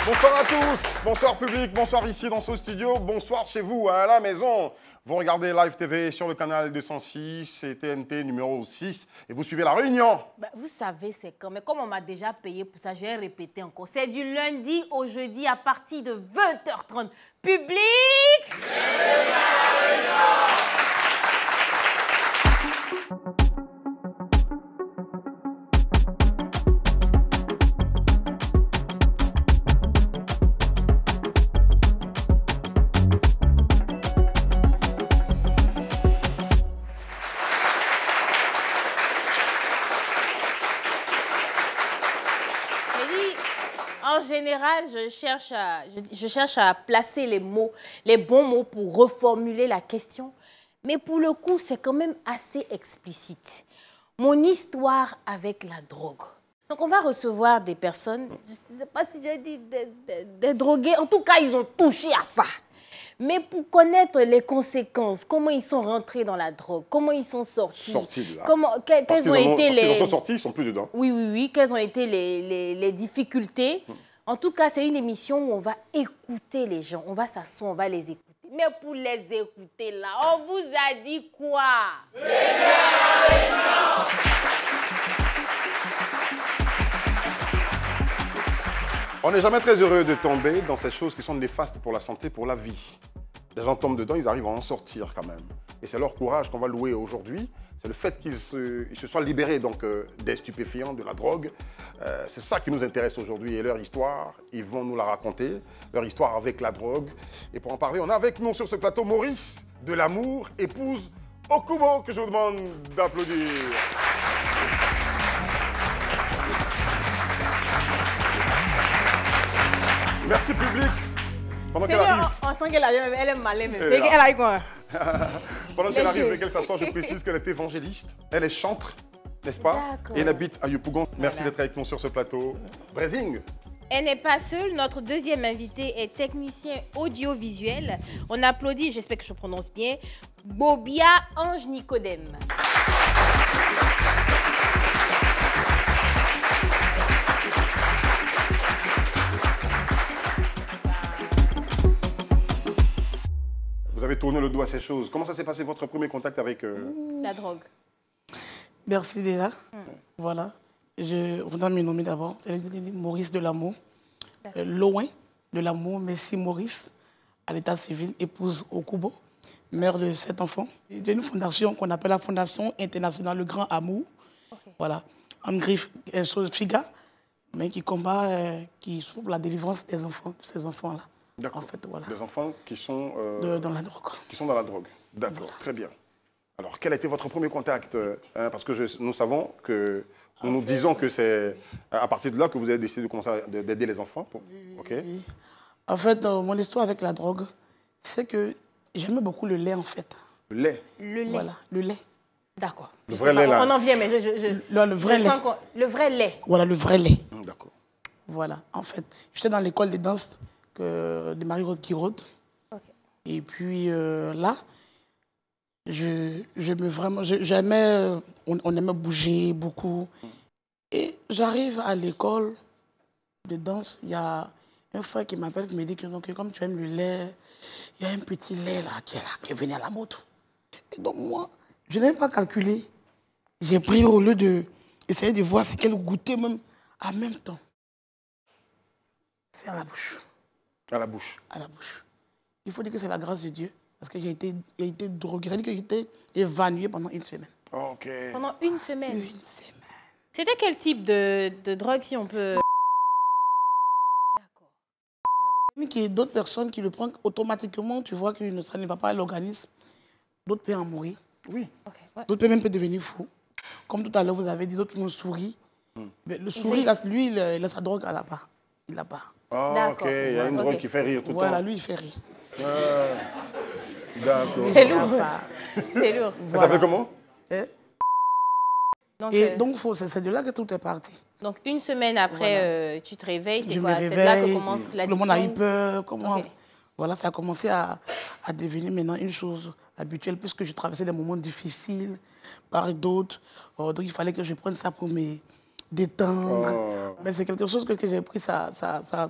Bonsoir à tous, bonsoir public, bonsoir ici dans ce studio, bonsoir chez vous à la maison. Vous regardez Live TV sur le canal 206 et TNT numéro 6 et vous suivez La Réunion. Bah, vous savez, c'est quand même, comme on m'a déjà payé pour ça, je vais répéter encore. C'est du lundi au jeudi à partir de 20h30. Public! En général, je cherche à placer les mots, les bons mots pour reformuler la question. Mais pour le coup, c'est quand même assez explicite. Mon histoire avec la drogue. Donc, on va recevoir des personnes, je ne sais pas si j'ai dit des drogués. En tout cas, ils ont touché à ça. Mais pour connaître les conséquences, comment ils sont rentrés dans la drogue, comment ils sont sortis. Sortis de là. Quelles ont été les... Ils sont sortis, ils ne sont plus dedans. Oui. Quelles ont été les difficultés. En tout cas, c'est une émission où on va écouter les gens. On va s'asseoir, on va les écouter. Mais pour les écouter, là, on vous a dit quoi? On n'est jamais très heureux de tomber dans ces choses qui sont néfastes pour la santé, pour la vie. Les gens tombent dedans, ils arrivent à en sortir quand même. Et c'est leur courage qu'on va louer aujourd'hui. C'est le fait qu'ils se soient libérés donc, des stupéfiants, de la drogue. C'est ça qui nous intéresse aujourd'hui. Et leur histoire, ils vont nous la raconter. Leur histoire avec la drogue. Et pour en parler, on a avec nous sur ce plateau Maurice de l'amour, épouse Okubo, que je vous demande d'applaudir. Merci public. Pendant qu'elle arrive... On sent qu'elle est malée, mais Elle elle a eu quoi? Pendant qu'elle arrive et qu'elle s'assoit, je précise qu'elle est évangéliste. Elle est chantre, n'est-ce pas? Et elle habite à Yopougon. Merci d'être avec nous sur ce plateau. Brézing. Elle n'est pas seule. Notre deuxième invité est technicien audiovisuel. On applaudit, j'espère que je prononce bien, Bobia Ange Nicodème. Vous avez tourné le dos à ces choses. Comment ça s'est passé votre premier contact avec... La drogue. Merci déjà. Voilà. Je voudrais me nommer d'abord. C'est Maurice de l'amour. Loin de l'amour, merci Maurice, à l'état civil, épouse Okubo, mère de 7 enfants. J'ai une fondation qu'on appelle la Fondation internationale Le Grand Amour. Voilà. En griffe, FIGA, mais qui combat, qui souffre la délivrance des enfants, de ces enfants-là. D'accord. En fait, voilà. Des enfants qui sont... dans la drogue. Qui sont dans la drogue. D'accord, très bien. Alors, quel a été votre premier contact parce que nous savons que... Nous disons que c'est à partir de là que vous avez décidé de commencer d'aider les enfants. Oui. En fait, mon histoire avec la drogue, c'est que j'aimais beaucoup le lait, en fait. Le lait? Le lait. Voilà, le lait. D'accord. Le vrai lait, là. On en vient, mais le vrai lait. Le vrai lait. Voilà, le vrai lait. D'accord. Voilà, en fait. J'étais dans l'école de danse de Marie-Rose Guiraud. Et puis là, j'aimais, on aimait bouger beaucoup. Et j'arrive à l'école de danse, il y a un frère qui m'appelle, qui me dit que comme tu aimes le lait, il y a un petit lait là qui est venu à la moto. Et donc moi, je n'ai pas calculé. J'ai pris au lieu d'essayer de voir ce qu'elle goûtait même en même temps. C'est à la bouche. À la bouche. À la bouche. Il faut dire que c'est la grâce de Dieu. Parce que j'ai été drogué. C'est-à-dire que j'étais évanoui pendant 1 semaine. OK. Pendant 1 semaine? 1 semaine. C'était quel type de drogue, si on peut... D'accord. Il y a d'autres personnes qui le prennent automatiquement. Tu vois que ça ne va pas à l'organisme. D'autres peuvent en mourir. Oui. Okay, ouais. D'autres peuvent même devenir fous. Comme tout à l'heure, vous avez dit, d'autres vont sourire. Mais le sourire, lui, il a sa drogue à la part. Il l'a pas. Ah, OK. Il y a une drogue qui fait rire tout le temps. Voilà, lui, il fait rire. D'accord. C'est lourd. C'est lourd. Ça s'appelle comment? Donc, c'est de là que tout est parti. Donc, 1 semaine après, tu te réveilles, c'est quoi? C'est là que commence l'addiction? Le monde a eu peur. Voilà, ça a commencé à devenir maintenant une chose habituelle, puisque je traversais des moments difficiles, par d'autres. Donc, il fallait que je prenne ça pour me détendre. Oh. Mais c'est quelque chose que j'ai pris, ça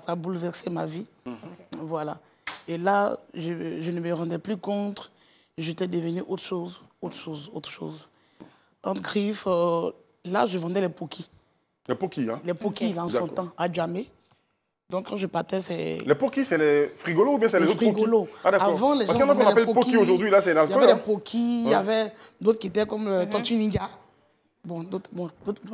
a bouleversé ma vie. Voilà. Et là, je ne me rendais plus compte. J'étais devenue autre chose. En griffe, là, je vendais les pokis. Les pokis, hein? Les pokis, là, en son temps, à Djamé. Donc, quand je partais, c'est... Les pokis, c'est les frigolos ou bien c'est les autres frigolos. pokis? Ah, d'accord. Avant, les Parce gens qu'il y en a qu'on appelle les pokis aujourd'hui, là, c'est l'alcool. Il y avait hein? des pokis, il y avait d'autres qui étaient comme Tortuninga. Bon, d'autres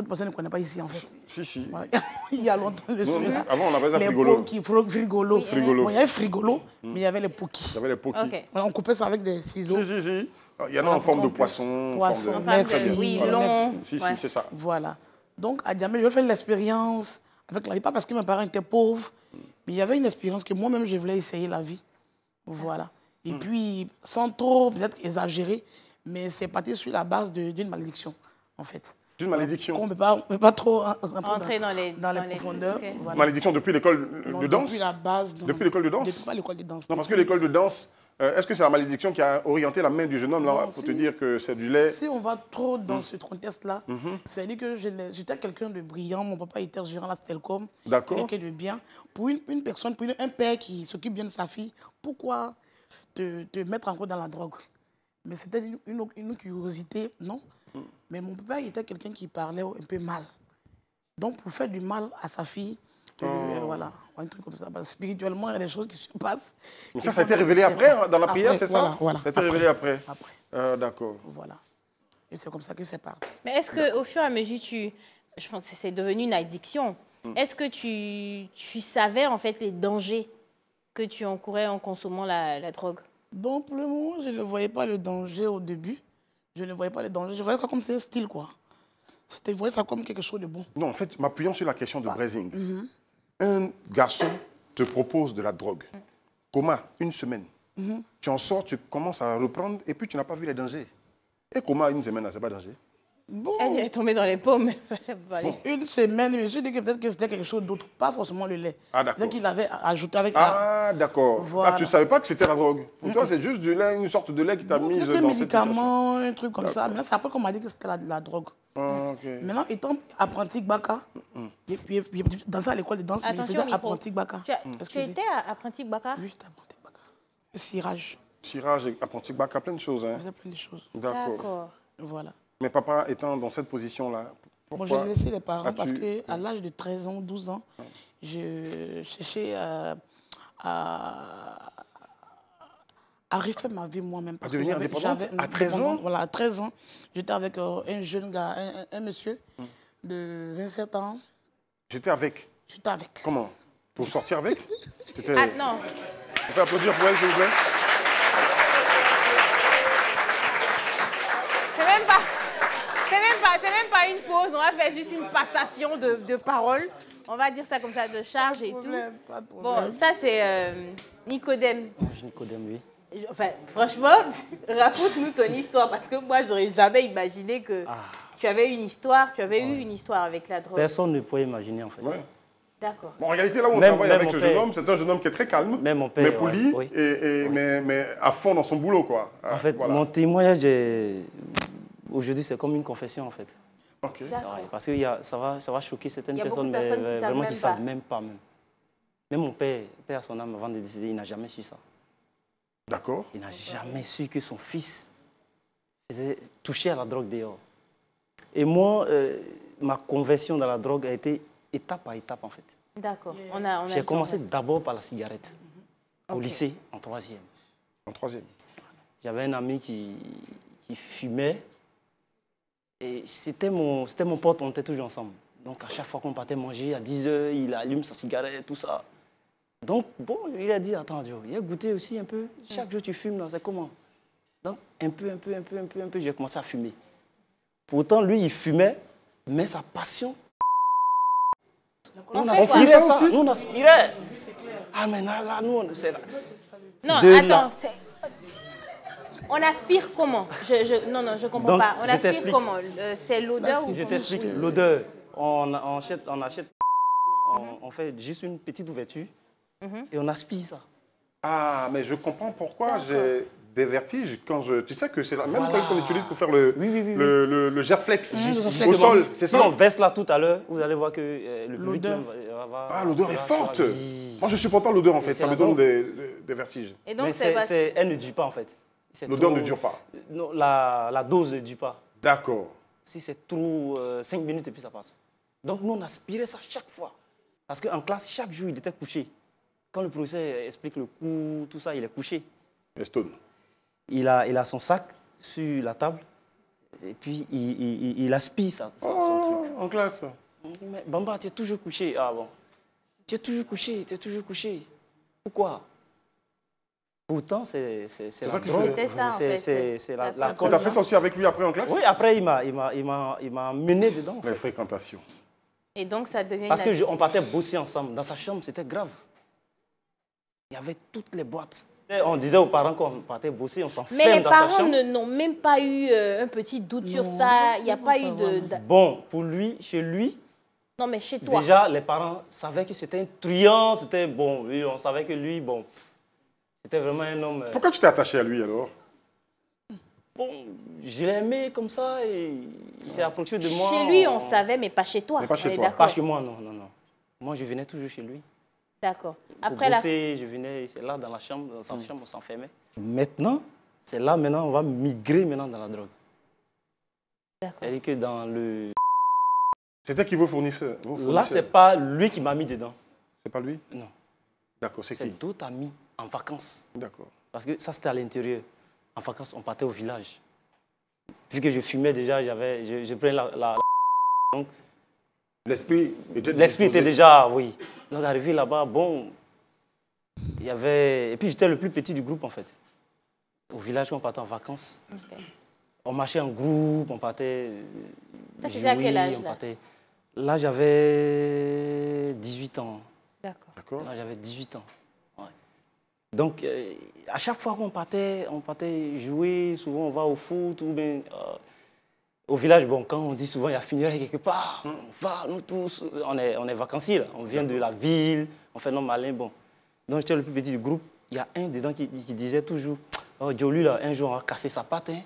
personnes ne connaissent pas ici, en fait. Si. Voilà. Il y a longtemps, je suis là. Avant, on appelait ça les frigolo. Pokis, frigolo. Frigolo. Bon, il y avait frigolo, mais il y avait les pokis. Il y avait les pokis. Ok. Voilà, on coupait ça avec des ciseaux. Si. Il y en a en forme de poisson. Poisson, forme de... Enfin, merci. oui, Voilà, long. merci. Si, c'est ça. Voilà. Donc, à Djamé, je fais l'expérience avec la vie, pas parce que mes parents étaient pauvres, mais il y avait une expérience que moi-même, je voulais essayer la vie. Voilà. Et puis, sans trop peut-être exagérer, mais c'est parti sur la base d'une malédiction, en fait. D'une malédiction. On ne peut pas trop Entrer dans les profondeurs. ok. Voilà. Malédiction depuis l'école de danse? Depuis la base. Non. Depuis l'école de danse? Depuis pas l'école de danse. Non, parce que l'école de danse, est-ce que c'est la malédiction qui a orienté la main du jeune homme là, pour te dire que c'est du lait? Si on va trop dans ce contexte-là, c'est-à-dire que j'étais quelqu'un de brillant, mon papa était gérant à la Stelcom, D'accord. quelqu'un de bien. Pour une personne, pour un père qui s'occupe bien de sa fille, pourquoi te mettre encore dans la drogue? Mais c'était une curiosité, non? Mais mon papa il était quelqu'un qui parlait un peu mal. Donc pour faire du mal à sa fille, voilà, un truc comme ça. Parce que spirituellement, il y a des choses qui se passent. Mais ça a été révélé après, dans la prière, c'est ça? Voilà. Ça a été révélé après? Après. D'accord. Voilà. Et c'est comme ça que c'est parti. Mais est-ce qu'au fur et à mesure, je pense que c'est devenu une addiction. Est-ce que tu savais en fait les dangers que tu encourais en consommant la drogue? Donc pour le moment, je ne voyais pas le danger au début. Je ne voyais pas le danger. Je voyais ça comme c'est un style, quoi. Je voyais ça comme quelque chose de bon. Non, en fait, m'appuyant sur la question de Brazing, un garçon te propose de la drogue. Comment? Une semaine. Tu en sors, tu commences à reprendre et puis tu n'as pas vu les dangers. Et comment une semaine, c'est pas danger? Bon. Elle est tombée dans les pommes. Une semaine, je me suis dit que peut-être que c'était quelque chose d'autre, pas forcément le lait. Ah, d'accord. Peut-être qu'il avait ajouté avec Ah, d'accord. Voilà. Ah, tu ne savais pas que c'était la drogue. Pour toi, c'est juste du lait, une sorte de lait qui t'a mise dans cette situation. des médicaments, un truc comme ça. Mais c'est après qu'on m'a dit que c'était la drogue. Ah, ok. Maintenant, étant apprenti Gbaka, et puis dansé à l'école de danse, mais je Attention, faisais micro. apprenti Gbaka. Tu étais apprenti Gbaka? Oui, j'étais apprenti Gbaka. Le cirage. Tirage, apprenti bac, plein de choses. Hein. Je faisais plein de choses. D'accord. Voilà. Mais papa étant dans cette position-là, pourquoi Moi, j'ai laissé les parents as-tu- parce qu'à l'âge de 13 ans, 12 ans, je cherchais à refaire ma vie moi-même. À devenir indépendante? À 13 ans? Voilà, à 13 ans, j'étais avec un jeune gars, un monsieur de 27 ans. J'étais avec. J'étais avec. Comment? Pour sortir avec? C'était... Ah non. On peut applaudir pour elle, s'il vous plaît? C'est même pas une pause, on va faire juste une passation de paroles. On va dire ça comme ça, de charge et tout. Pas de problème. Bon, ça c'est Nicodème. Nicodème, oui. Enfin, franchement, raconte-nous ton histoire parce que moi, j'aurais jamais imaginé que tu avais eu une histoire avec la drogue. Personne ne pouvait imaginer, en fait. Ouais. D'accord. Bon, en réalité, là où on Même- travaille même avec mon ce jeune père. homme, c'est un jeune homme qui est très calme, Même mon père, mais poli, ouais, oui. mais à fond dans son boulot, quoi. En fait, Voilà. mon témoignage, aujourd'hui, c'est comme une confession, en fait. Ok. D'accord. Ouais, parce que ça va choquer certaines Il y a beaucoup personnes, de personnes mais qui savent vraiment même qui ne savent pas. même pas. Même mon père, à son âme, avant de décider, il n'a jamais su ça. D'accord. Il n'a jamais su que son fils faisait toucher à la drogue dehors. Et moi, ma conversion dans la drogue a été étape par étape, en fait. D'accord. On a J'ai le commencé temps. d'abord par la cigarette, au Ok. lycée, en 3e. En 3e. J'avais un ami qui fumait. Et c'était mon pote, on était toujours ensemble. Donc à chaque fois qu'on partait manger, à 10 h, il allume sa cigarette, tout ça. Donc bon, il a dit, attends, il a goûté aussi un peu. Chaque jour tu fumes, là, c'est comment? Donc un peu, j'ai commencé à fumer. Pourtant, lui, il fumait, mais sa passion... On On fait aspirait quoi? ça, aussi? nous on aspirait. Ah mais là, nous, c'est là. Non, De attends. là. On aspire comment? Non, je comprends Donc, pas. On je aspire t'explique. comment? C'est l'odeur ou Je t'explique l'odeur. On achète, on fait juste une petite ouverture et on aspire ça. Ah, mais je comprends pourquoi j'ai des vertiges quand je... Tu sais que c'est la même Voilà. qu'on utilise pour faire le, Oui, oui, oui, oui. le gerflex Justement. au sol, c'est Si ça? on verse là tout à l'heure, vous allez voir que le public L'odeur. va... Ah, l'odeur est va- forte. oui. Moi, je ne supporte pas l'odeur, en fait. C'est Ça me la donne drogue. des vertiges. Et donc, Mais c'est pas... elle ne dure pas en fait. C'est L'odeur trop- ne dure pas. Non, la dose ne dure pas. D'accord. Si c'est trop, 5 minutes et puis ça passe. Donc nous, on aspirait ça chaque fois. Parce qu'en classe, chaque jour, il était couché. Quand le professeur explique le cours, tout ça, il est couché. Et Stone. Il a son sac sur la table et puis il aspire son truc. En classe. Mais Bamba, tu es toujours couché. Ah bon. Tu es toujours couché, tu es toujours couché. Pourquoi? Pourtant, c'est ça la qu'il drogue. faisait. C'était ça, en fait. C'est D'accord. la Tu colle. as fait ça aussi avec lui après en classe? Oui, après, il m'a mené dedans. en Les fait. fréquentations. Et donc, ça devient Parce une addiction. qu'on partait bosser ensemble. Dans sa chambre, c'était grave. Il y avait toutes les boîtes. Et on disait aux parents qu'on partait bosser, on Mais s'enferme les dans sa parents chambre. n'ont même pas eu un petit doute sur Non, ça. Il n'y a non, pas ça eu va. de... Bon, pour lui, chez lui, Non, mais chez toi. déjà, les parents savaient que c'était un truand, c'était bon. Oui, on savait que lui, bon, c'était vraiment un homme. Pourquoi tu t'es attaché à lui alors? Bon, je l'ai aimé comme ça et il s'est approché de moi. Chez lui, on savait, mais pas chez toi. Mais pas chez On est toi. d'accord. Pas chez moi, non, non, non. Moi, je venais toujours chez lui. D'accord. Pour Après, la... bosser, je venais, c'est là dans la chambre, dans sa chambre, on s'enfermait. Maintenant, c'est là maintenant, on va migrer maintenant dans la drogue. D'accord. C'est-à-dire que dans le... C'était qui vos fournisseurs? Là, c'est pas lui qui m'a mis dedans. C'est pas lui? Non. D'accord, c'est qui? C'est d'autres amis en vacances. D'accord. Parce que ça, c'était à l'intérieur. En vacances, on partait au village. Vu que je fumais déjà, je prenais donc, L'esprit était l'esprit était disposé. déjà, oui. Donc, arrivé là-bas, bon, il y avait... Et puis, j'étais le plus petit du groupe, en fait. Au village, quand on partait en vacances, Ok. on marchait en groupe, on partait... Ça, c'était à quel âge, on là? partait... Là, j'avais 18 ans. D'accord. D'accord. Là, j'avais 18 ans. Ouais. Donc, à chaque fois qu'on partait jouer, souvent on va au foot ou bien au village. Bon, quand on dit souvent il y a funérailles quelque part, on va, nous tous, on est vacanciers, là. On vient de la ville, on fait nos malins. Bon. Donc, j'étais le plus petit du groupe. Il y a un dedans qui disait toujours, oh, Diolu, là, un jour on va casser sa patte. Hein.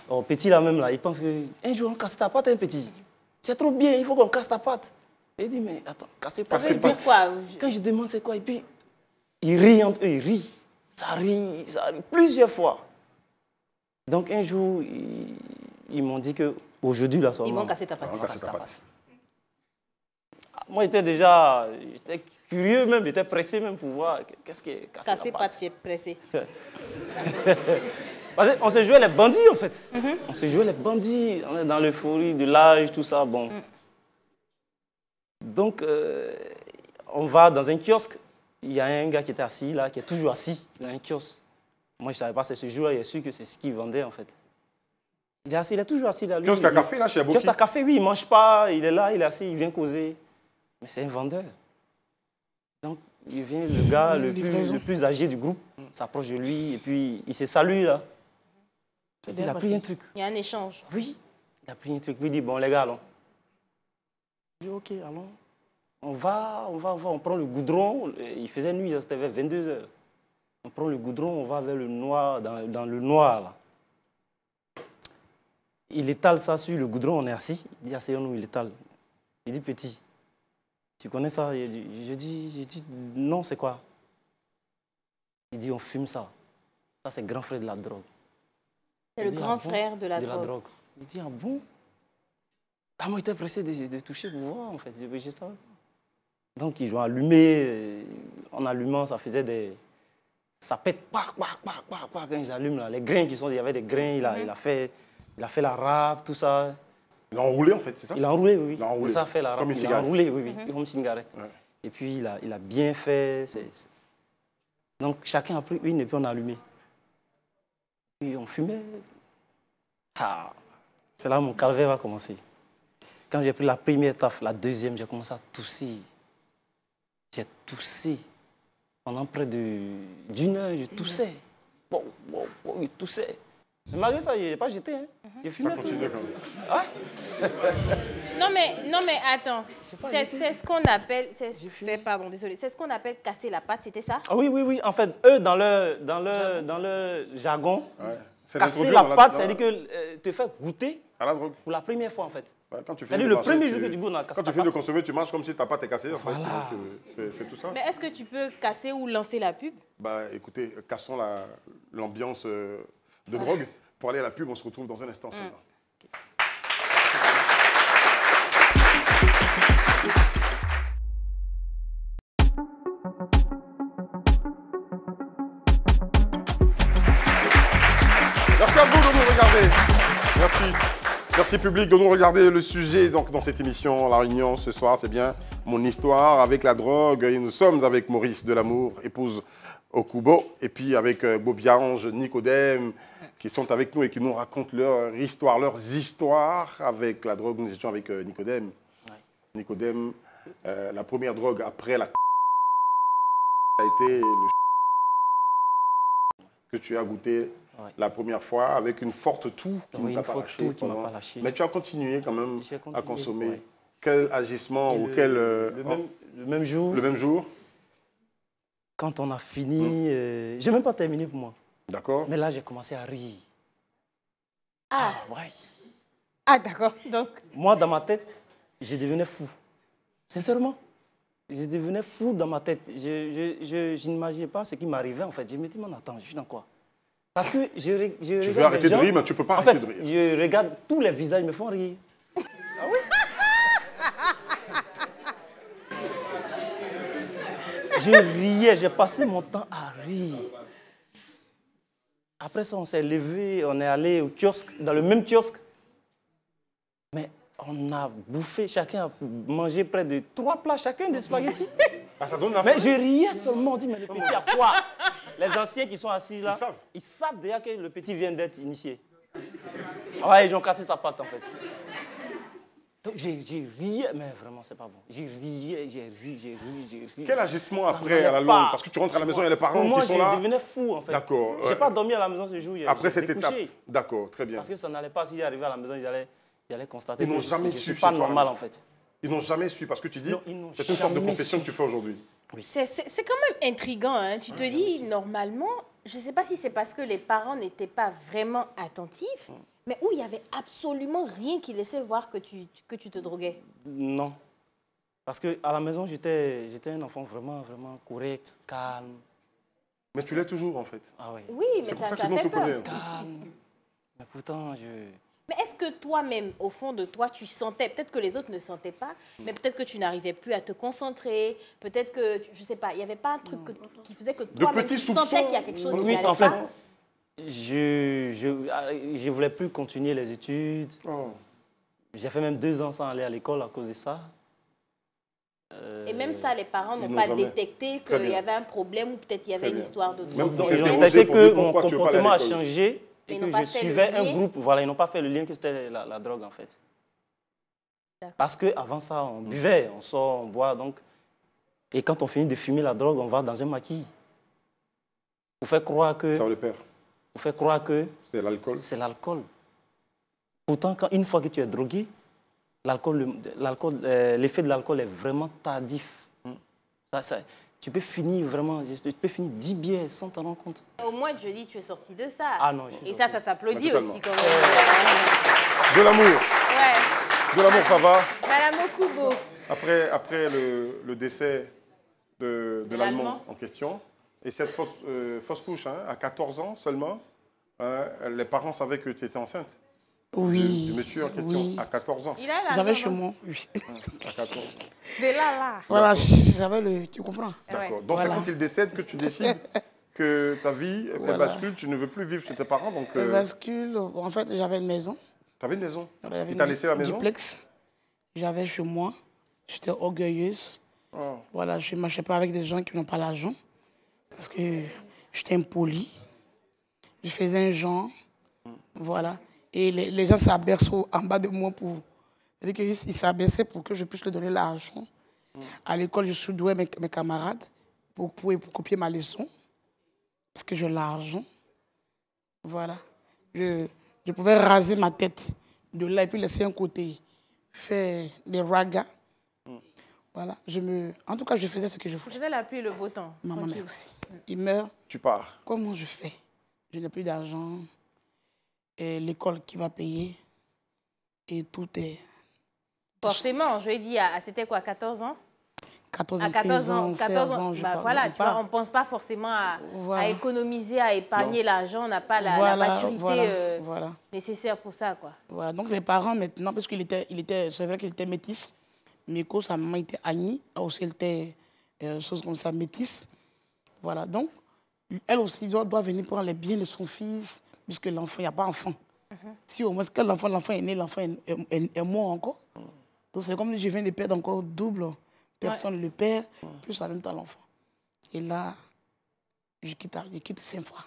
Oh, petit là même, là, il pense qu'un jour on va casser ta patte, hein, petit. C'est trop bien, il faut qu'on casse ta patte. Et il dit, mais attends, casser patte. Casser Ça veut dire quoi? Quand je demande c'est quoi, et puis ils rient entre eux, ils rient. Ça rit plusieurs fois. Donc un jour, ils m'ont dit qu'aujourd'hui, là, Ils vont casser ta patte. On va casser ta patte. Moi, j'étais curieux même, j'étais pressé même pour voir qu'est-ce qui est casser Casser la patte, patte. c'est pressé. Parce qu'on se jouait les bandits, en fait. On se jouait les bandits, on est dans l'euphorie de l'âge, tout ça, bon. Donc, on va dans un kiosque. Il y a un gars qui était assis là, qui est toujours assis dans un kiosque. Moi, je ne savais pas, c'est ce jour-là, il a su que c'est ce qu'il vendait, en fait. Il est assis, il est toujours assis là. Lui, Kiosque à café, là, chez Aboki? Kiosque à café, oui, il ne mange pas, il est là, il est assis, il vient causer. Mais c'est un vendeur. Donc, il vient, le gars le plus âgé du groupe s'approche de lui, et puis il se salue là. Et puis, il a pris un truc. Il y a un échange. Oui, il a pris un truc. Puis il dit, bon, les gars, allons. Je dis, ok, allons. On prend le goudron. Il faisait nuit, c'était vers 22h. On prend le goudron, on va vers le noir, dans le noir, là. Il étale ça sur le goudron, on est assis. Il dit, asseyons-nous, il étale. Il dit, petit, tu connais ça? Je dis, non, c'est quoi? Il dit, on fume ça. Ça, c'est grand frère de la drogue. C'est Il le dit, grand ah bon? frère de la drogue. Il dit, ah bon? Ah, moi, j'étais pressé de toucher pour voir, en fait. Je savais pas. Donc, ils ont allumé. En allumant, ça faisait des... Ça pète, pac, quand ils allument, là. Les grains qui sont... Il y avait des grains, il a fait la râpe, tout ça. Il a enroulé, en fait, c'est ça? Il a enroulé, oui. Il a enroulé. Ça fait la râpe. Comme une Il a cigarette. enroulé, oui, comme une cigarette. Ouais. Et puis, il a bien fait. Donc, chacun a pris une et puis on a allumé. Puis, on fumait. Ah, c'est là que mon calvaire va commencer. Quand j'ai pris la première taf, la deuxième, j'ai commencé à tousser. J'ai toussé. Pendant près d'une heure, je toussais. Bon, je toussais. Mais malgré ça, je n'ai pas jeté. Hein. J'ai fumé Ça tout. continue quand même. Ouais. Non, mais attends. C'est ce qu'on appelle... Pardon, désolé. C'est ce qu'on appelle casser la patte, c'était ça? Ah oui, oui, oui. En fait, eux, dans le jargon, C'est casser la patte, c'est-à-dire que te faire goûter à la drogue. pour la première fois, en fait. Ouais, quand tu C'est-à-dire le premier jour que tu goûtes, on a cassé Quand tu finis de consommer, tu manges comme si ta pâte est cassée. En fait, c'est tout ça. Mais est-ce que tu peux casser ou lancer la pub? Bah, écoutez, cassons l'ambiance de drogue. Pour aller à la pub, on se retrouve dans un instant seulement. Merci à vous de nous regarder. Merci. Merci public de nous regarder. Le sujet donc, dans cette émission, La Réunion, ce soir, c'est bien mon histoire avec la drogue. Et nous sommes avec Maurice Delamour, épouse Okubo, et puis avec Bobiange, Nicodème, qui sont avec nous et qui nous racontent leur histoire, leurs histoires avec la drogue. Nous étions avec Nicodème. Ouais. Nicodème, la première drogue après la a été le que tu as goûté la première fois avec une forte toux qui ne t'a pas lâché. Mais tu as continué quand même à consommer. Ouais. Quel agissement ou quel... le même jour. Le même jour. Quand on a fini, je n'ai même pas terminé pour moi. D'accord. Mais là, j'ai commencé à rire. Ah, ouais. Ah, d'accord. Donc... Moi, dans ma tête, je devenais fou. Sincèrement. Je devenais fou dans ma tête. Je n'imaginais pas ce qui m'arrivait, en fait. Je me dis, mais attends, je suis dans quoi? Parce que tu veux arrêter de rire, mais tu ne peux pas arrêter de rire. Je regarde tous les visages, ils me font rire. Ah oui? Je riais, j'ai passé mon temps à rire. Après ça, on s'est levé, on est allé au kiosque, dans le même kiosque. Mais on a bouffé, chacun a mangé près de 3 plats chacun de spaghettis. Ah, ça donne la mais je riais seulement, on dit, mais le petit a quoi? Les anciens qui sont assis là, ils savent déjà que le petit vient d'être initié. Ouais, ils ont cassé sa patte en fait. Donc j'ai rié, mais vraiment c'est pas bon. J'ai ri. Quel agissement après à la longue? Parce que tu rentres à la maison et les parents qui sont là. Moi, je devenais fou en fait. D'accord. J'ai pas dormi à la maison ce jour. Après cette étape. D'accord, très bien. Parce que ça n'allait pas, si j'arrivais à la maison, j'allais constater que je suis pas normal en fait. Ils n'ont jamais su, parce que tu dis, c'est une sorte de confession que tu fais aujourd'hui. Oui. C'est quand même intriguant, hein. Tu te dis, normalement, je ne sais pas si c'est parce que les parents n'étaient pas vraiment attentifs, mais où il n'y avait absolument rien qui laissait voir que tu te droguais. Non. Parce qu'à la maison, j'étais un enfant vraiment, vraiment correct, calme. Mais tu l'es toujours, en fait. Ah oui. Oui, mais ça fait peur. Calme. Mais pourtant, Mais est-ce que toi-même, au fond de toi, tu sentais, peut-être que les autres ne sentaient pas, mais peut-être que tu n'arrivais plus à te concentrer, peut-être que, je ne sais pas, il n'y avait pas un truc qui faisait que toi-même, tu sentais qu'il y a quelque chose qui n'allait pas? En fait, je ne voulais plus continuer les études. Oh. J'ai fait même 2 ans sans aller à l'école à cause de ça. Et même ça, les parents n'ont pas détecté qu'il y avait un problème ou peut-être il y avait une histoire de drogue. Ils ont détecté que mon comportement a changé. Et que je suivais un groupe, voilà, ils n'ont pas fait le lien que c'était la drogue, en fait. Parce qu'avant ça, on buvait, on sort, on boit, donc... Et quand on finit de fumer la drogue, on va dans un maquis. Pour faire croire que... Ça le perd. Pour faire croire que... C'est l'alcool. C'est l'alcool. Pourtant, une fois que tu es drogué, l'effet de l'alcool est vraiment tardif. Tu peux finir vraiment, tu peux finir 10 bières sans t'en rendre compte. Au mois de jeudi, tu es sorti de ça. Ah non. Et ça s'applaudit aussi quand même. De l'amour. Ouais. De l'amour, ça va. Madame Okubo. Après le décès de l'Allemand en question, et cette fausse couche, hein, à 14 ans seulement, les parents savaient que tu étais enceinte. Oui. Du monsieur en question, oui. À 14 ans. J'avais chez moi, oui. À 14 ans. C'est là. Voilà, j'avais le... Tu comprends? D'accord. Ouais. Donc, c'est quand il décède que tu décides que ta vie bascule, tu ne veux plus vivre chez tes parents. Donc, bascule, en fait, j'avais une maison. Tu avais une maison? Il t'a laissé la maison? Duplex. J'avais chez moi. J'étais orgueilleuse. Oh. Voilà, je ne marchais pas avec des gens qui n'ont pas l'argent. Parce que j'étais impolie. Je faisais un genre. Voilà. Et les gens s'abaissent en bas de moi pour... C'est-à-dire qu'ils s'abaissaient pour que je puisse leur donner l'argent. À l'école, je soudouais mes camarades pour copier ma leçon. Parce que j'ai l'argent. Voilà. Je pouvais raser ma tête de là et puis laisser un côté fait des ragas. Voilà. En tout cas, je faisais ce que je Je voulais. faisais la pluie et le beau temps. Maman, Tranquille. merci. Il meurt. Tu pars. Comment je fais? Je n'ai plus d'argent. Et l'école qui va payer. Et tout est... Forcément, je lui ai dit, c'était quoi, 14 ans? 14 À ans, 14 15 ans, ans, 14 16 ans, ans, je bah parle. voilà, tu vois, on ne pense pas forcément Voilà. à économiser, à épargner l'argent, on n'a pas la Voilà, maturité voilà. nécessaire pour ça, quoi. Voilà. Donc les parents maintenant, parce c'est vrai qu'il était métis. Miko, sa maman était Annie, elle aussi elle était chose comme ça, métisse. Voilà. Donc, elle aussi doit venir prendre les biens de son fils, puisque l'enfant, il n'y a pas d'enfant. Si au moins, quand l'enfant est né, l'enfant est mort encore. Donc c'est comme si je viens de perdre encore double. Personne ne le perd, plus en même temps l'enfant. Et là, je quitte Saint-Fra.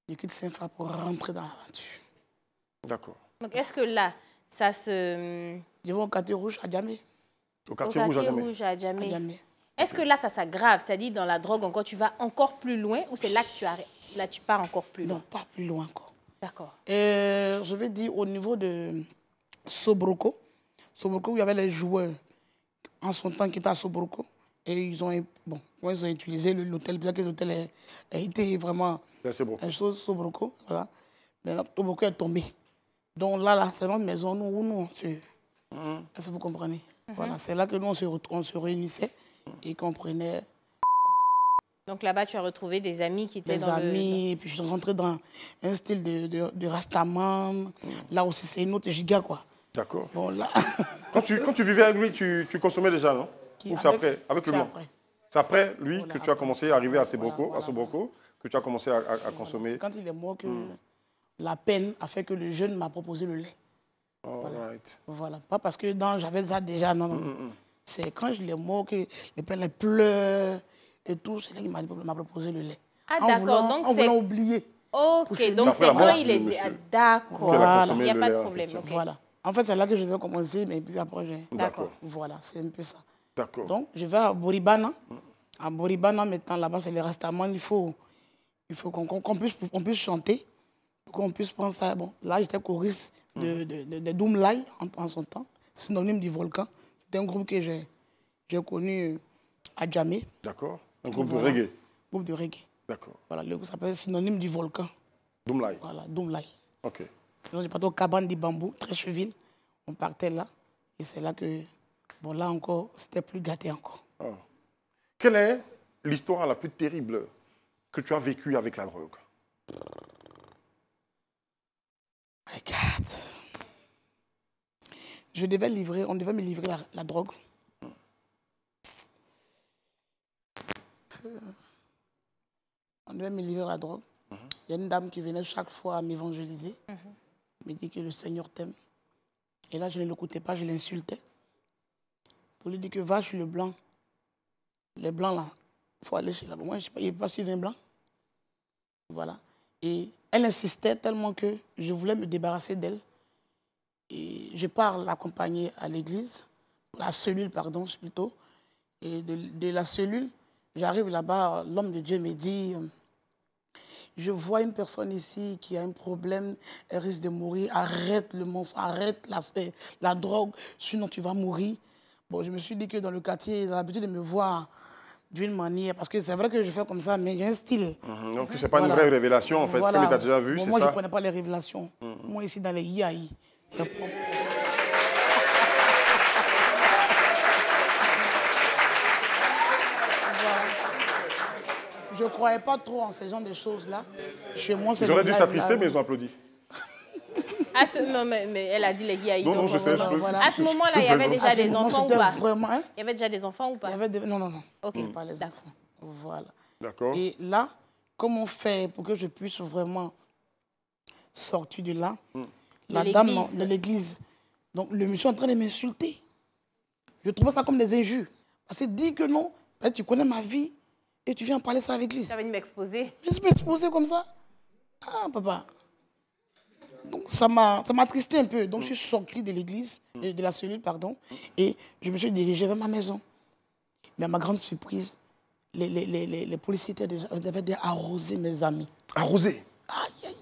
Je quitte Saint-Fra pour rentrer dans l'aventure. D'accord. Donc, est-ce que là, ça se... Je vais au quartier rouge à Djamé. Au quartier rouge à Djamé. À Djamé. Est-ce que là, ça s'aggrave? C'est-à-dire, dans la drogue, encore, tu vas encore plus loin ou c'est là que tu arrêtes? Là, tu pars encore plus loin? Non, pas plus loin encore. D'accord. Je vais dire au niveau de Sobroko. Sobroko, il y avait les joueurs en son temps qui étaient à Sobroko. Et ils ont utilisé l'hôtel. Peut-être que l'hôtel a été vraiment une chose Sobroko. Voilà. Mais là, Sobroko est tombé. Donc là, c'est notre maison, nous, est-ce que vous comprenez? Voilà, c'est là que nous, on se réunissait et qu'on prenait... Donc là-bas, tu as retrouvé des amis qui étaient des amis, et puis je suis rentrée dans un style de Rastaman. Là aussi, c'est une autre giga, quoi. D'accord. Bon, là... quand tu vivais avec lui, tu consommais déjà, non? Ou c'est après? Avec le blanc? C'est après, lui, voilà, que tu as commencé à arriver à Sobroko, que tu as commencé à consommer. Quand il est mort, que la peine a fait que le jeune m'a proposé le lait. Voilà. Pas parce que j'avais ça déjà, non. C'est quand je l'ai mort que les peines pleurent et tout, c'est là qu'il m'a proposé le lait. Ah, d'accord. Donc en voulant oublier. Ok, donc c'est quand il est... D'accord, il n'y a pas de problème. Voilà. En fait, c'est là que je vais commencer, mais puis après, D'accord. Voilà, c'est un peu ça. D'accord. Donc, je vais à Boribana. À Boribana, maintenant, là-bas, c'est les Rastaman. Il faut qu'on puisse chanter, qu'on puisse prendre ça. Bon, là, j'étais choriste de Doumlaï en son temps, synonyme du volcan. C'était un groupe que j'ai connu à Djamé. D'accord. Un groupe de reggae. Groupe de reggae. D'accord. Voilà, le groupe s'appelle synonyme du volcan. Doumlaï. Voilà, Doumlaï. Ok. Donc, j'ai parti au cabane du bambou, Trècheville. On partait là. Et c'est là que, bon, là encore, c'était plus gâté encore. Oh. Quelle est l'histoire la plus terrible que tu as vécue avec la drogue? My God. On devait me livrer la drogue. On devait me livrer la drogue. Il y a une dame qui venait chaque fois m'évangéliser. Me dit que le Seigneur t'aime. Et là, je ne l'écoutais pas, je l'insultais. Pour lui dire que va chez le blanc. Les blancs, là, il faut aller chez là. Moi, je ne sais pas, il n'y a pas suivi un blanc. Voilà. Et elle insistait tellement que je voulais me débarrasser d'elle. Et je pars l'accompagner à l'église, la cellule, pardon, plutôt. Et de la cellule, j'arrive là-bas, l'homme de Dieu me dit, je vois une personne ici qui a un problème, elle risque de mourir, arrête le monstre, arrête la drogue, sinon tu vas mourir. Bon, je me suis dit que dans le quartier, ils ont l'habitude de me voir d'une manière, parce que c'est vrai que je fais comme ça, mais j'ai un style. Donc, ce n'est pas une vraie révélation, en fait, comme tu as déjà vu, c'est ça? Moi, je ne prenais pas les révélations. Moi, ici, dans les IAI. Je ne croyais pas trop en ce genre de choses-là. Chez moi, c'est... Ils auraient dû s'attrister, mais ils ont applaudi. Non, mais elle a dit les guiaïs. Non, je sais. Voilà. À ce moment-là, il y avait déjà des enfants ou pas? Vraiment, hein? Il y avait déjà des enfants ou pas? Non. Ok, pas les enfants. Voilà. D'accord. Et là, comment faire pour que je puisse vraiment sortir de là? La dame de l'église. Donc, le monsieur est en train de m'insulter. Je trouvais ça comme des injures. Parce qu'il dit que non, tu connais ma vie et tu viens parler ça à l'église. Tu es venu m'exposer? Je m'exposer comme ça. Ah, papa. Donc, ça m'a attristé un peu. Donc, je suis sortie de l'église, de la cellule, pardon, et je me suis dirigée vers ma maison. Mais à ma grande surprise, les policiers avaient arrosé mes amis. Arrosé? Aïe, aïe, aïe.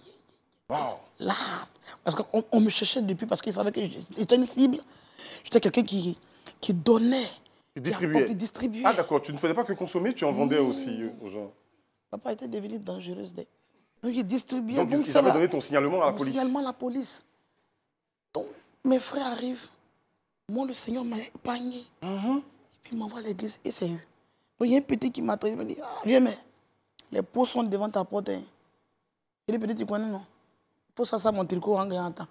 Wow. Là, parce qu'on me cherchait depuis, parce qu'ils savaient que j'étais une cible. J'étais quelqu'un qui donnait. Qui distribuait. Ah d'accord, tu ne faisais pas que consommer, tu en vendais aussi aux gens. Papa était devenu dangereuse. Donc il distribuait. Donc ils avaient donné ton signalement à la police. Signalement à la police. Donc mes frères arrivent. Moi, le Seigneur m'a épargné. Et puis il m'envoie à l'église et c'est eux. Donc il y a un petit qui m'a traité, il me dit, ah, viens, mais les pots sont devant ta porte. Hein. Et les petits, tu connais, non? Il faut ça mon tricot en grand temps.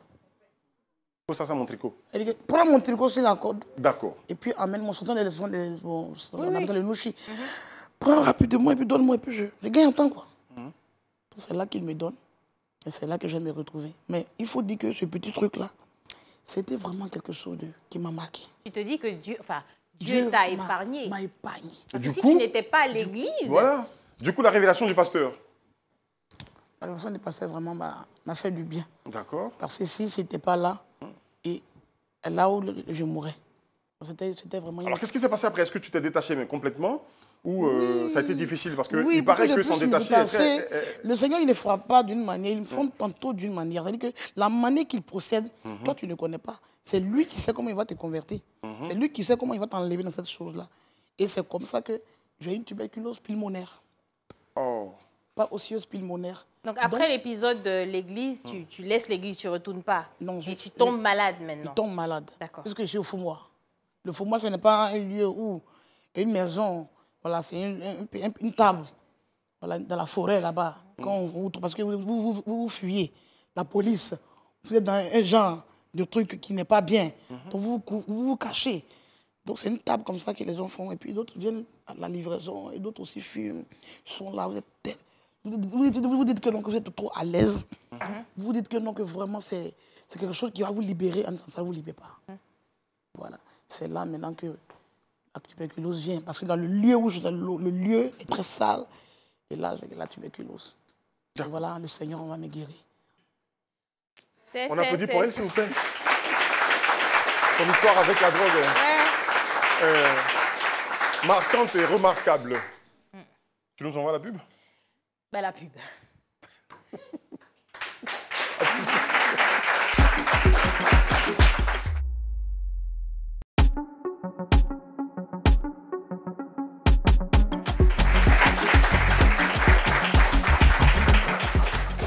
Il faut ça mon tricot. Elle dit, prends mon tricot sur la corde. D'accord. Et puis amène mon sonton le nouchi. Prends rapidement et puis donne-moi et puis je gagne en temps, quoi. C'est là qu'il me donne. Et c'est là que je vais me retrouver. Mais il faut dire que ce petit truc-là, c'était vraiment quelque chose qui m'a marqué. Tu te dis que Dieu t'a épargné. M'a épargné. Parce que si tu n'étais pas à l'église... Voilà. Du coup, la révélation du pasteur. La révélation du pasteur vraiment m'a fait du bien. D'accord. Parce que si ce n'était pas là, et là où je mourrais. C'était vraiment... Alors, qu'est-ce qui s'est passé après? Est-ce que tu t'es détaché mais complètement? Ou ça a été difficile? Parce qu'il paraît que s'en détacher... Le Seigneur, il ne frappe pas d'une manière, il me frappe tantôt d'une manière. C'est-à-dire que la manière qu'il procède, toi, tu ne connais pas. C'est lui qui sait comment il va te convertir. C'est lui qui sait comment il va t'enlever dans cette chose-là. Et c'est comme ça que j'ai une tuberculose pulmonaire. Oh. Pas osseuse pulmonaire. Donc après l'épisode de l'église, tu laisses l'église, tu ne retournes pas. Non, et tu tombes malade maintenant. Je tombe malade. D'accord. Parce que je suis au Foumois. Le Foumois, ce n'est pas un lieu où... Une maison, voilà, c'est une table. Voilà, dans la forêt là-bas. Parce que vous fuyez. La police, vous êtes dans un genre de truc qui n'est pas bien. Donc vous cachez. Donc c'est une table comme ça que les gens font. Et puis d'autres viennent à la livraison. Et d'autres aussi fument. Sont là. Vous dites que non, que vous êtes trop à l'aise. Vous dites que non, que vraiment c'est quelque chose qui va vous libérer. Ça ne vous libère pas. Voilà. C'est là maintenant que la tuberculose vient. Parce que dans le lieu où le lieu est très sale. Et là, j'ai la tuberculose. Et voilà, le Seigneur va me guérir. On applaudit pour elle, s'il vous plaît. Son histoire avec la drogue marquante et remarquable. Tu nous envoies la pub? Ben, la pub.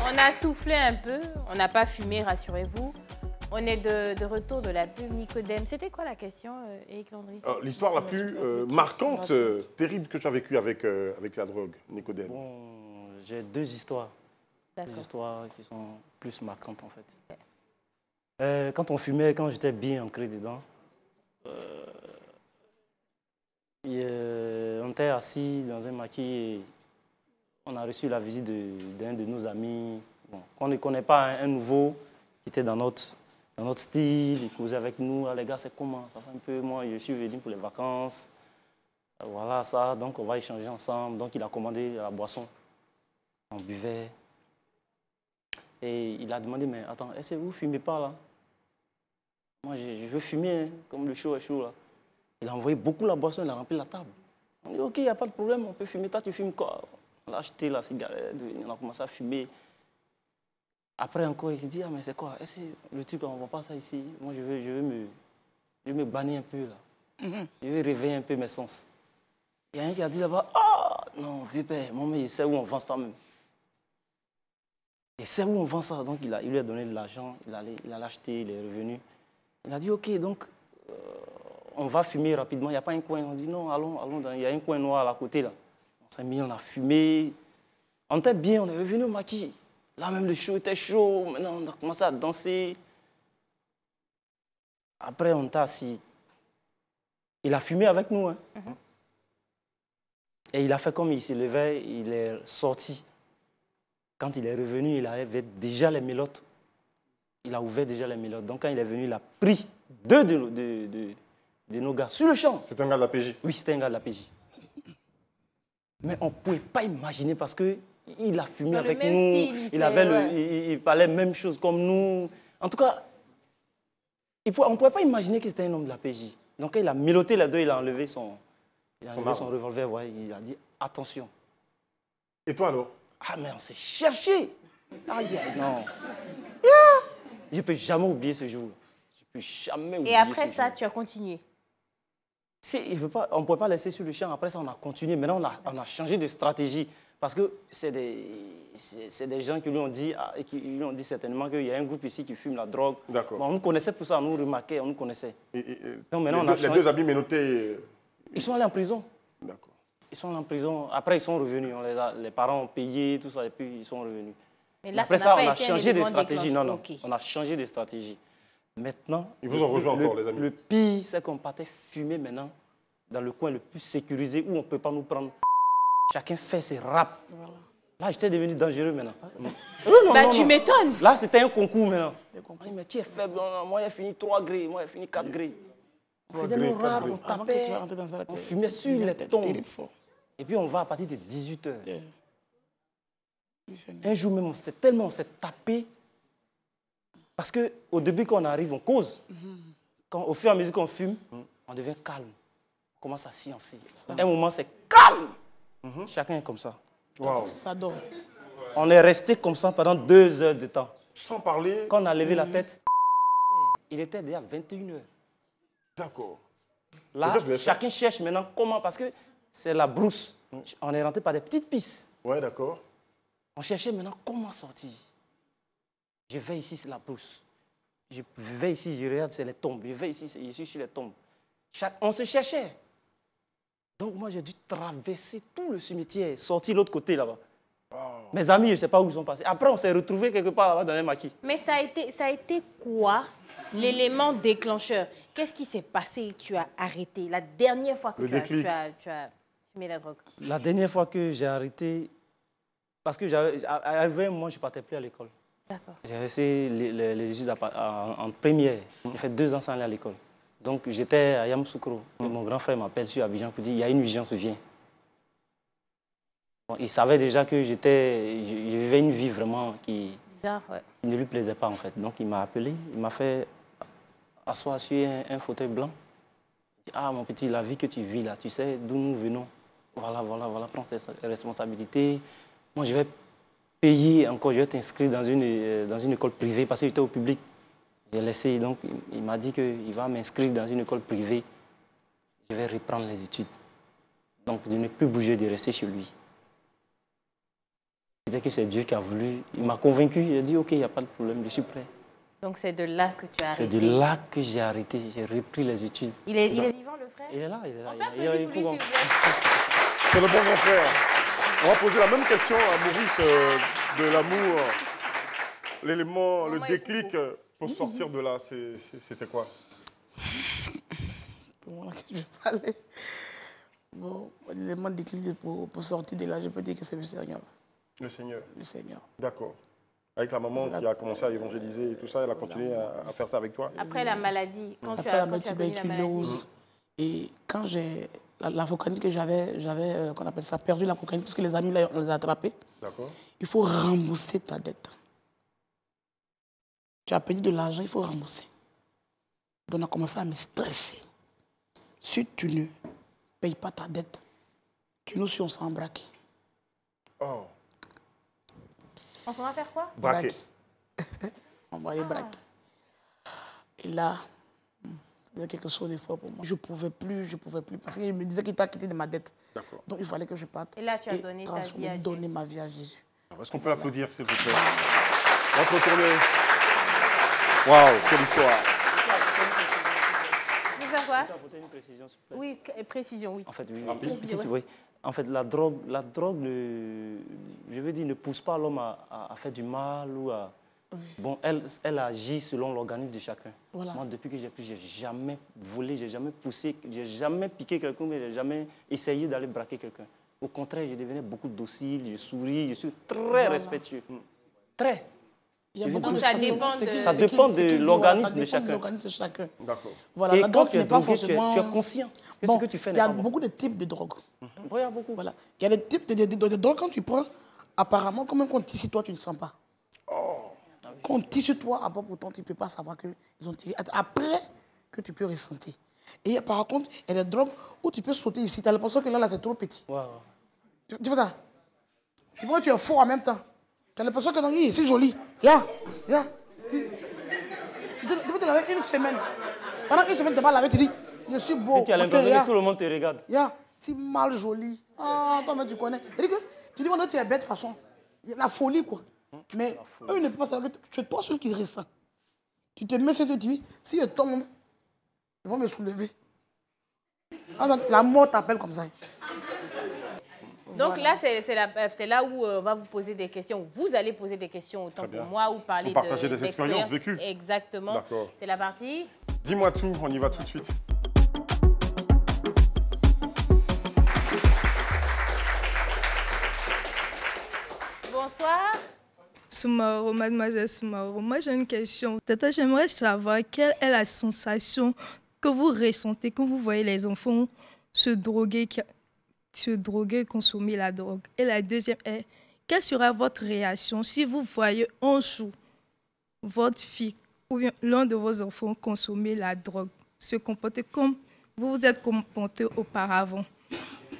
On a soufflé un peu, on n'a pas fumé, rassurez-vous. On est de retour de la pub. Nicodème, c'était quoi la question, Éric Landry? L'histoire la plus marquante, terrible que tu as vécue avec la drogue, Nicodème. Bon, j'ai deux histoires. D'accord. Des histoires qui sont plus marquantes en fait. Quand on fumait, quand j'étais bien ancré dedans, on était assis dans un maquis et on a reçu la visite d'un de nos amis, qu'on ne connaît pas, un nouveau qui était dans notre style, il causait avec nous. Ah, les gars, c'est comment? Ça fait un peu, moi, je suis venu pour les vacances. Voilà, ça, donc on va échanger ensemble. Donc il a commandé la boisson. On buvait. Et il a demandé, mais attends, est-ce que vous ne fumez pas là? Moi, je veux fumer, hein, comme le chaud est chaud là. Il a envoyé beaucoup la boisson, il a rempli la table. On dit, ok, il n'y a pas de problème, on peut fumer. Toi, tu fumes quoi? On a acheté la cigarette, on a commencé à fumer. Après encore, il dit, ah mais c'est quoi? Est-ce que le truc, on ne voit pas ça ici? Moi, je veux me bannir un peu là. Je veux réveiller un peu mes sens. Il y a un qui a dit là-bas, ah non, vieux père, mon mec, il sait où on vend ça même. Il sait où on vend ça. Donc il lui a donné de l'argent, il a acheté, il est revenu. Il a dit, ok, donc on va fumer rapidement. Il n'y a pas un coin. On dit, non, allons, il y a un coin noir à côté là. On s'est mis, on a fumé. On était bien, on est revenu au maquis. Là même le show était chaud. Maintenant on a commencé à danser. Après on était assis. Il a fumé avec nous. Hein. Et il a fait comme il se levait, il est sorti. Quand il est revenu, il avait déjà les mélottes. Il a ouvert déjà les mélottes. Donc quand il est venu, il a pris deux de nos gars sur le champ. C'est un gars de la PJ? Oui, c'était un gars de la PJ. Mais on ne pouvait pas imaginer parce qu'il a fumé avec nous. Il parlait la même chose comme nous. En tout cas, on ne pouvait pas imaginer que c'était un homme de la PJ. Donc quand il a mélotté les deux, il a enlevé son revolver. Ouais, il a dit attention. Et toi alors? Ah mais on s'est cherché. Aïe, non. Je ne peux jamais oublier ce jour. Je ne peux jamais oublier Et après ce ça, jour. tu as continué? Si, on ne pouvait pas laisser sur le champ. Après ça, on a continué. Maintenant, on a changé de stratégie. Parce que c'est des gens qui lui ont dit, certainement qu'il y a un groupe ici qui fume la drogue. D'accord. Bon, on nous connaissait pour ça, on nous remarquait, on nous connaissait. Donc maintenant, les deux amis menottés... Ils sont allés en prison. D'accord. Ils sont allés en prison. Après, ils sont revenus. Les parents ont payé, tout ça, et puis ils sont revenus. Mais là, après ça, ça, n'a on pas a été un changé de élément stratégie. Non, non. déclencheur. On a changé de stratégie. Maintenant... Ils vous ont rejoint encore, les amis. Le pire, c'est qu'on partait fumer maintenant dans le coin le plus sécurisé où on ne peut pas nous prendre. Chacun fait ses raps. Voilà. Là, j'étais devenu dangereux maintenant. Tu m'étonnes. Là, c'était un concours maintenant. Mais tu es faible. Non, moi, j'ai fini 3 grilles. Moi, j'ai fini 4 grilles. On faisait nos raps, on tapait, on fumait sur les tombes. Et puis, on va à partir de 18h. Un jour même, on s'est tapé. Parce qu'au début, quand on arrive, on cause. Au fur et à mesure qu'on fume, on devient calme. On commence à sciencer. Un moment, c'est calme. Chacun est comme ça. Wow. Ça dort. On est resté comme ça pendant 2 heures de temps. Sans parler. Quand on a levé la tête, il était déjà 21h. D'accord. Là, chacun cherche maintenant comment, parce que c'est la brousse. On est rentré par des petites pistes. Ouais, d'accord. On cherchait maintenant comment sortir. Je vais ici, c'est la brousse. Je vais ici, je regarde, c'est les tombes. Je vais ici, je suis sur les tombes. On se cherchait. Donc moi, j'ai dû traverser tout le cimetière, sortir de l'autre côté là-bas. Wow. Mes amis, je ne sais pas où ils sont passés. Après, on s'est retrouvés quelque part là-bas dans un maquis. Mais ça a été quoi l'élément déclencheur? Qu'est-ce qui s'est passé? Tu as arrêté la dernière fois que tu as fumé la drogue? La dernière fois que j'ai arrêté, parce que arrivé un moment, je ne partais plus à l'école. D'accord. J'ai resté les études en première. J'ai fait 2 ans sans aller à l'école. Donc j'étais à Yamoussoukro. Mon grand frère m'appelle sur Abidjan pour dire il y a une urgence, viens. Bon, il savait déjà que je vivais une vie vraiment qui ne lui plaisait pas en fait. Donc il m'a appelé, il m'a fait asseoir sur un fauteuil blanc. Il dit, ah mon petit, la vie que tu vis là, tu sais d'où nous venons. Voilà, prends tes responsabilités. Moi je vais payer encore, je vais t'inscrire dans une école privée parce que j'étais au public. J'ai laissé, donc il m'a dit qu'il va m'inscrire dans une école privée. Je vais reprendre les études. Donc de ne plus bouger, de rester chez lui. Dès que c'est Dieu qui a voulu, il m'a convaincu, il a dit ok, il n'y a pas de problème, je suis prêt. Donc c'est de là que tu as arrêté? C'est de là que j'ai arrêté, j'ai repris les études. Il est vivant le frère? Il est là. C'est le bon grand frère. On va poser la même question à Maurice de l'amour. L'élément, le déclic pour sortir de là, c'était quoi? Pour moi, que je vais parler. Bon, l'élément déclic pour sortir de là, je peux dire que c'est le Seigneur. Le Seigneur? Le Seigneur. D'accord. Avec la maman qui a commencé à évangéliser et tout ça, elle a continué à faire ça avec toi? Après la maladie, quand tu as connu la maladie. Et quand j'ai la cocaïne que j'avais, qu'on appelle ça, perdu la cocaïne, parce que les amis, là, on les a attrapés. D'accord. Il faut rembourser ta dette. Tu as payé de l'argent, il faut rembourser. Donc on a commencé à me stresser. Si tu ne payes pas ta dette, tu nous suis, on s'en braque. Oh. On s'en va faire quoi? Braquer. On va y braquer. Et là, il y a quelque chose de fort pour moi. Je ne pouvais plus, parce qu'il me disait qu'il t'a quitté de ma dette. D'accord. Donc il fallait que je parte. Et là, tu as donné ta vie à Dieu. Donner ma vie à Jésus. Est-ce qu'on peut l'applaudir, s'il vous plaît? On va se retourner. Waouh, quelle histoire. Tu veux faire quoi? Je peux apporter une précision, s'il vous plaît. Oui, précision, oui. En fait, oui. Oui. En fait, la drogue, je veux dire, ne pousse pas l'homme à faire du mal ou à... Oui. Bon, elle agit selon l'organisme de chacun. Voilà. Moi, depuis que j'ai pris, je n'ai jamais volé, je n'ai jamais poussé, je n'ai jamais piqué quelqu'un, mais je n'ai jamais essayé d'aller braquer quelqu'un. Au contraire, je devenais beaucoup docile, je souris, je suis très respectueux. Très. Donc ça dépend de l'organisme de chacun. D'accord. Voilà, et la quand drogue tu es n'est pas drogué, forcément... tu es conscient que ce que tu fais n'est pas bon. Il y a beaucoup de types de drogues. Oui, il y a beaucoup. Voilà. Il y a des types de drogues, quand tu prends, apparemment, comme quand on tisse sur toi, tu ne sens pas. Oh. Quand on tisse sur toi, pourtant, tu ne peux pas savoir qu'ils ont tiré. Après, que tu peux ressentir. Et par contre, il y a des drogues où tu peux sauter ici. Tu as l'impression que là c'est trop petit. Wow. Tu vois ça? Tu vois que tu es fort en même temps. Tu as l'impression que je suis jolie. Ya. Tu veux te laver une semaine. Pendant une semaine, tu vas laver, tu dis, je suis beau. Et tu as l'impression que tout le monde te regarde. C'est mal joli. Ah, toi, mais tu connais. Tu dis, tu es bête de façon. La folie, quoi. Mais eux, ils ne peuvent pas savoir que c'est toi celui qui ressent. Tu te mets sur te dis, si je tombe, ils vont me soulever. La mort t'appelle comme ça. Donc voilà. Là, c'est là où on va vous poser des questions. Vous allez poser des questions autant pour moi ou parler partager des expériences vécues. Exactement. D'accord. C'est la partie. Dis-moi tout, on y va tout de suite. Bonsoir. Soumaro, mademoiselle Soumaro, moi j'ai une question. Tata, j'aimerais savoir quelle est la sensation que vous ressentez quand vous voyez les enfants se droguer, consommer la drogue. Et la deuxième est, quelle sera votre réaction si vous voyez un jour votre fille ou bien l'un de vos enfants consommer la drogue, se comporter comme vous vous êtes comporté auparavant?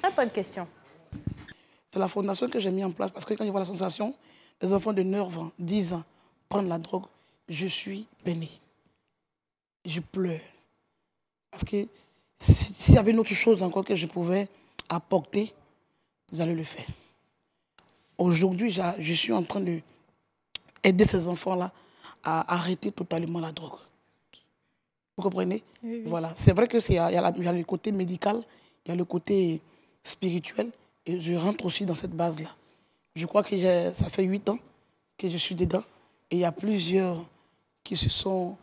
Très bonne question. C'est la fondation que j'ai mis en place parce que quand je vois la sensation, les enfants de 9 ans, 10 ans prendre la drogue, je suis peiné. Je pleure. Parce que s'il y avait une autre chose encore que je pouvais apporter, vous allez le faire. Aujourd'hui, je suis en train d'aider ces enfants-là à arrêter totalement la drogue. Vous comprenez? Oui. Voilà. C'est vrai qu'il y a le côté médical, il y a le côté spirituel, et je rentre aussi dans cette base-là. Je crois que ça fait 8 ans que je suis dedans, et il y a plusieurs qui se sont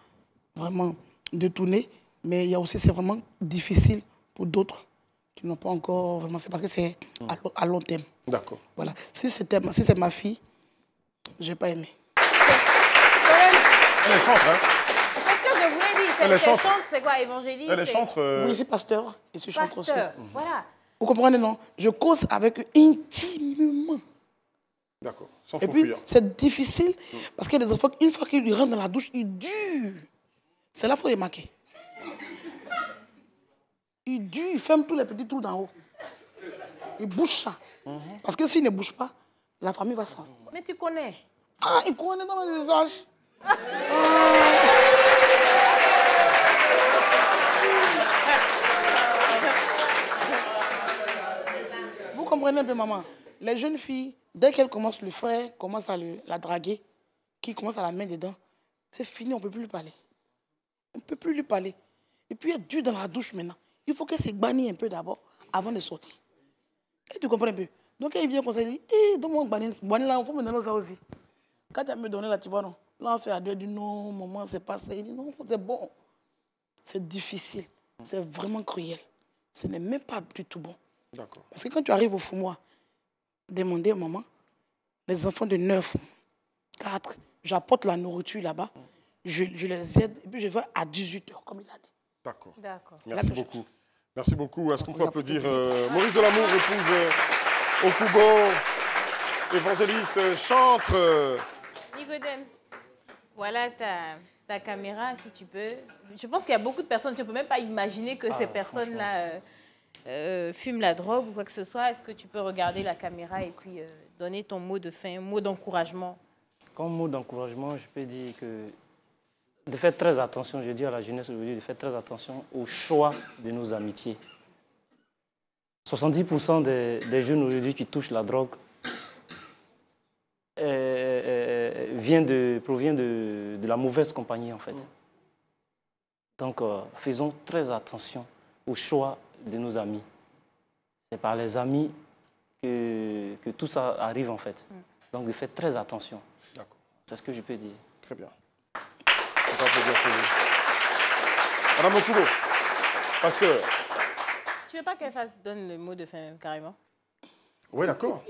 vraiment détournés, mais il y a aussi, c'est vraiment difficile pour d'autres qui n'ont pas encore vraiment... C'est parce que c'est à long terme. D'accord. Voilà. Si c'est ma fille, je n'ai pas aimé. Elle est chantre, hein? C'est ce que je voulais dire. Elle chante, c'est quoi, évangéliste? Elle est chantre. Oui, je suis pasteur et je suis chantre aussi. Voilà. Vous comprenez, non? Je cause avec eux intimement. D'accord. Sans et puis, c'est difficile parce qu'il y a des enfants, une fois qu'ils rentrent dans la douche, ils durent. C'est là qu'il faut les marquer. Ils durent, ils ferment tous les petits trous d'en haut. Ils bougent ça. Parce que s'ils ne bougent pas, la famille va s'en. Mais tu connais. Ah, ils connaissent dans mon visage. Vous comprenez un peu, maman? Les jeunes filles, dès qu'elles commencent, le frère commence à la draguer, qui commence à la mettre dedans, c'est fini, on ne peut plus lui parler. On ne peut plus lui parler. Et puis, elle dure dans la douche maintenant. Il faut qu'elle se bannisse un peu d'abord, avant de sortir. Et tu comprends un peu? Donc, elle vient comme ça, elle dit, donne-moi un banni là, il faut me donner ça aussi. Quand elle me donne là, tu vois, non. Là, on fait à deux, elle dit, non, maman, c'est pas ça. Il dit, non, c'est bon. C'est difficile. C'est vraiment cruel. Ce n'est même pas du tout bon. D'accord. Parce que quand tu arrives au Foumois, demander à maman, les enfants de 9, 4, j'apporte la nourriture là-bas, je les aide, et puis je vais à 18h, comme il a dit. D'accord. D'accord. Merci beaucoup. Merci beaucoup. Est-ce qu'on peut applaudir Maurice Delamour, épouse Okubo, évangéliste, chantre. Nicodème, voilà ta caméra, si tu peux. Je pense qu'il y a beaucoup de personnes, tu ne peux même pas imaginer que ces personnes-là fument la drogue ou quoi que ce soit. Est-ce que tu peux regarder la caméra et puis donner ton mot de fin, un mot d'encouragement? Comme mot d'encouragement, je peux dire que de faire très attention, je dis à la jeunesse aujourd'hui, de faire très attention au choix de nos amitiés. 70% des jeunes aujourd'hui qui touchent la drogue provient de la mauvaise compagnie, en fait. Donc, faisons très attention au choix de nos amis. C'est par les amis que tout ça arrive, en fait. Donc, de faire très attention. D'accord. C'est ce que je peux dire. Très bien. Madame Okubo, pasteur. Tu veux pas qu'elle donne le mot de fin, carrément? Oui, d'accord.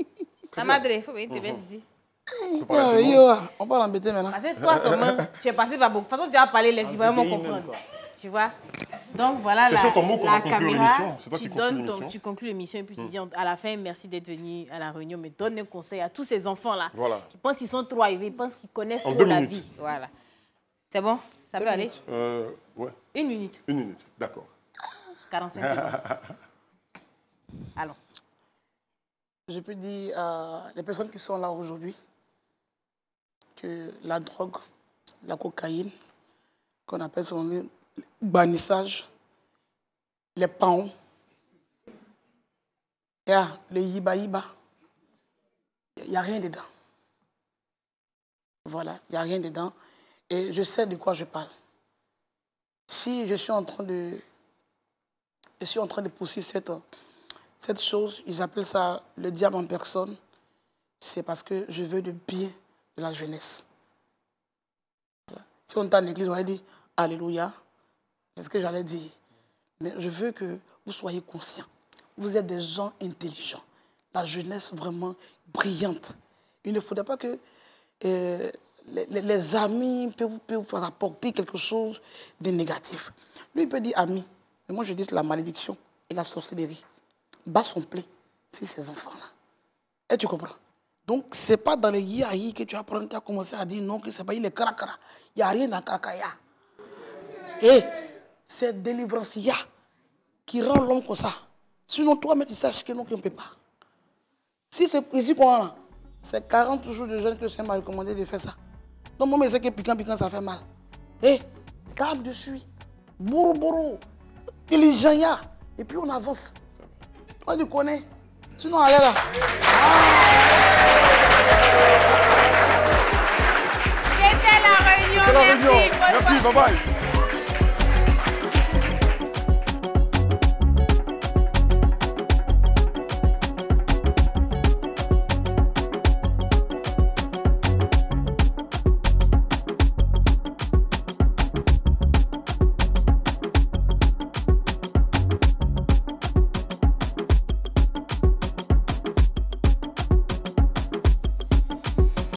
La madre, il faut venir te mettre ici. On parle embêter maintenant. Parce que toi seulement, tu es passé par beaucoup. De toute façon, tu vas parler, laisse vraiment comprendre. Tu vois? Donc voilà la caméra. Tu conclus l'émission et puis tu dis à la fin, merci d'être venu à la réunion, mais donne un conseil à tous ces enfants-là qui pensent qu'ils sont trop arrivés, ils pensent qu'ils connaissent trop la vie. Voilà. C'est bon? Ça peut aller? Ouais. 1 minute. 1 minute, d'accord. 45 secondes. Allons. Je peux dire à les personnes qui sont là aujourd'hui, que la drogue, la cocaïne, qu'on appelle son bannissage, les paons, le yiba-yiba, il n'y a rien dedans. Voilà, il n'y a rien dedans. Et je sais de quoi je parle. Si je suis en train de pousser cette chose, ils appellent ça le diable en personne, c'est parce que je veux le bien de la jeunesse. Voilà. Si on est en église, on va dire Alléluia, c'est ce que j'allais dire. Mais je veux que vous soyez conscients. Vous êtes des gens intelligents. La jeunesse vraiment brillante. Il ne faudrait pas que les amis peuvent vous apporter quelque chose de négatif. Lui, il peut dire ami. Mais moi, je dis la malédiction et la sorcellerie. Bat son plaid sur ces enfants-là. Et tu comprends? Donc, ce n'est pas dans les yahi que tu apprends, tu as commencé à dire non, que ce n'est pas les karakara. Il n'y a rien à karakaya. Et cette délivrance-là qui rend l'homme comme ça. Sinon, toi, tu saches que non, qu'on ne peut pas. Si c'est ici qu'on a, c'est 40 jours de jeûne que c'est m'a recommandé de faire ça. Donc, moi, je sais que piquant, ça fait mal. Et calme dessus. Bourou, intelligent, ya. Et puis on avance. Toi, tu connais. Sinon, allez là. C'était la réunion. Merci, bye bye.